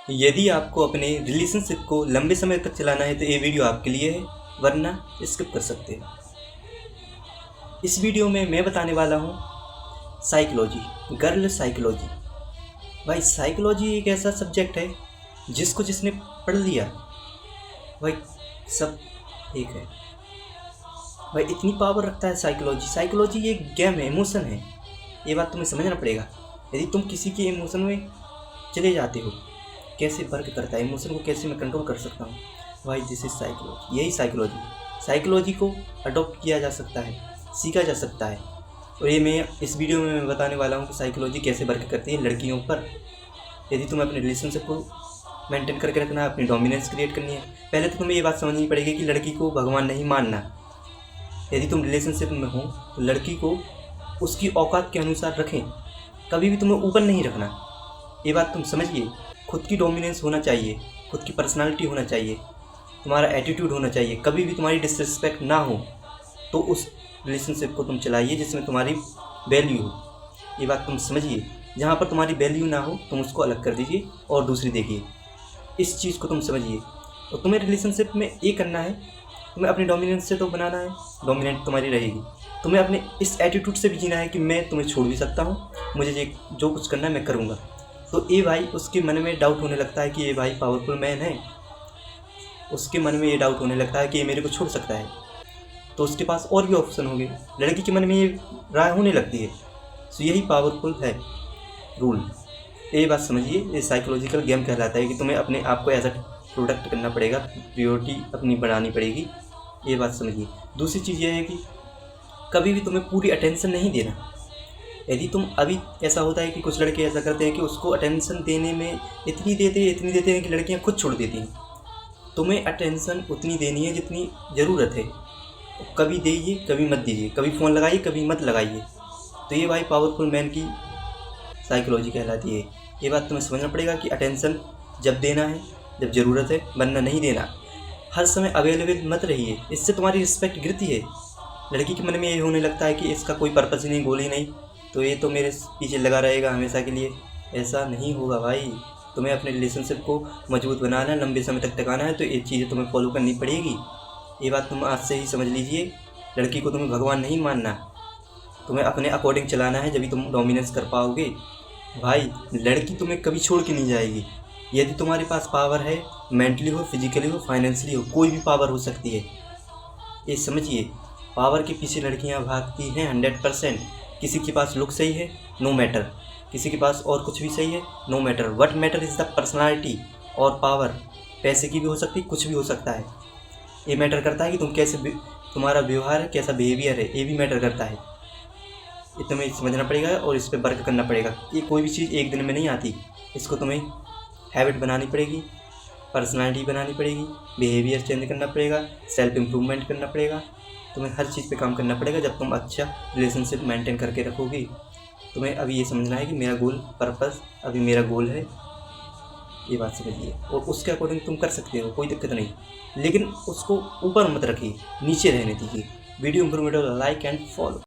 यदि आपको अपने रिलेशनशिप को लंबे समय तक चलाना है तो ये वीडियो आपके लिए है, वरना स्किप कर सकते हैं। इस वीडियो में मैं बताने वाला हूँ साइकोलॉजी, गर्ल साइकोलॉजी। भाई साइकोलॉजी एक ऐसा सब्जेक्ट है जिसने पढ़ लिया भाई सब एक है। भाई इतनी पावर रखता है साइकोलॉजी। साइकोलॉजी एक गेम है, इमोशन है, ये बात तुम्हें समझना पड़ेगा। यदि तुम किसी के इमोशन में चले जाते हो, कैसे वर्क करता है इमोशन को, कैसे मैं कंट्रोल कर सकता हूँ, भाई दिस इज साइकोलॉजी। यही साइकोलॉजी को अडॉप्ट किया जा सकता है, सीखा जा सकता है। और ये मैं इस वीडियो में मैं बताने वाला हूँ कि साइकोलॉजी कैसे वर्क करती है लड़कियों पर। यदि तुम्हें अपने रिलेशनशिप को मेंटेन करके रखना है, अपनी डोमिनेंस क्रिएट करनी है, पहले तो तुम्हें ये बात समझनी पड़ेगी कि लड़की को भगवान नहीं मानना। यदि तुम रिलेशनशिप में हो तो लड़की को उसकी औकात के अनुसार रखें, कभी भी तुम्हें ऊपर नहीं रखना। ये बात तुम समझिए। खुद की डोमिनेंस होना चाहिए, खुद की पर्सनालिटी होना चाहिए, तुम्हारा एटीट्यूड होना चाहिए, कभी भी तुम्हारी डिसरिस्पेक्ट ना हो। तो उस रिलेशनशिप को तुम चलाइए जिसमें तुम्हारी वैल्यू हो। ये बात तुम समझिए। जहाँ पर तुम्हारी वैल्यू ना हो तुम उसको अलग कर दीजिए और दूसरी देखिए। इस चीज़ को तुम समझिए। और तुम्हें रिलेशनशिप में ये करना है, तुम्हें अपनी डोमिनेंस से तो बनाना है, डोमिनेंट तुम्हारी रहेगी। तुम्हें अपने इस एटीट्यूड से भी जीना है कि मैं तुम्हें छोड़ भी सकता हूँ, मुझे जो कुछ करना है मैं करूँगा। तो ये भाई उसके मन में डाउट होने लगता है कि ये भाई पावरफुल मैन है, उसके मन में ये डाउट होने लगता है कि ये मेरे को छोड़ सकता है, तो उसके पास और भी ऑप्शन होंगे। लड़की के मन में ये राय होने लगती है। तो यही पावरफुल है रूल। ये बात समझिए। ये साइकोलॉजिकल गेम कहलाता है कि तुम्हें अपने आप को एज अ प्रोडक्ट करना पड़ेगा, प्रियोरिटी अपनी बढ़ानी पड़ेगी। ये बात समझिए। दूसरी चीज़ ये है कि कभी भी तुम्हें पूरी अटेंशन नहीं देना। यदि तुम अभी ऐसा होता है कि कुछ लड़के ऐसा करते हैं कि उसको अटेंशन देने में इतनी देते हैं कि लड़कियां खुद छोड़ देती हैं। तुम्हें अटेंशन उतनी देनी है जितनी ज़रूरत है। कभी दीजिए, कभी मत दीजिए, कभी फ़ोन लगाइए, कभी मत लगाइए। तो ये भाई पावरफुल मैन की साइकोलॉजी कहलाती है। ये बात तुम्हें समझना पड़ेगा कि अटेंशन जब देना है, जब ज़रूरत है, वरना नहीं देना। हर समय अवेलेबल मत रहिए, इससे तुम्हारी रिस्पेक्ट गिरती है। लड़की के मन में ये होने लगता है कि इसका कोई पर्पज़ ही नहीं, गोल ही नहीं, तो ये तो मेरे पीछे लगा रहेगा हमेशा के लिए। ऐसा नहीं होगा भाई। तुम्हें अपने रिलेशनशिप को मजबूत बनाना है, लंबे समय तक टिकाना है, तो ये चीज़ें तुम्हें फॉलो करनी पड़ेगी। ये बात तुम आज से ही समझ लीजिए। लड़की को तुम्हें भगवान नहीं मानना, तुम्हें अपने अकॉर्डिंग चलाना है, जब तुम डोमिनेंस कर पाओगे। भाई लड़की तुम्हें कभी छोड़ के नहीं जाएगी। यदि तुम्हारे पास पावर है, मेंटली हो, फिजिकली हो, फाइनेंशियली हो, कोई भी पावर हो सकती है। ये समझिए। पावर के पीछे लड़कियां भागती हैं 100%। किसी के पास लुक सही है, नो मैटर, किसी के पास और कुछ भी सही है, no matter. What matter is the personality. और पावर पैसे की भी हो सकती है, कुछ भी हो सकता है। ये मैटर करता है कि तुम कैसे, तुम्हारा व्यवहार है, कैसा बिहेवियर है, ये भी मैटर करता है। ये तुम्हें समझना पड़ेगा और इस पर वर्क करना पड़ेगा। ये कोई भी चीज़ एक दिन में नहीं आती, इसको तुम्हें हैबिट बनानी पड़ेगी, पर्सनालिटी बनानी पड़ेगी, बिहेवियर चेंज करना पड़ेगा, सेल्फ इम्प्रूवमेंट करना पड़ेगा। तुम्हें हर चीज़ पे काम करना पड़ेगा जब तुम अच्छा रिलेशनशिप मेंटेन करके रखोगे। तुम्हें अभी ये समझना है कि मेरा गोल, पर्पस अभी मेरा गोल है, ये बात समझिए। और उसके अकॉर्डिंग तुम कर सकते हो, कोई दिक्कत नहीं, लेकिन उसको ऊपर मत रखिए, नीचे रहने दीजिए। Video improvement like and follow.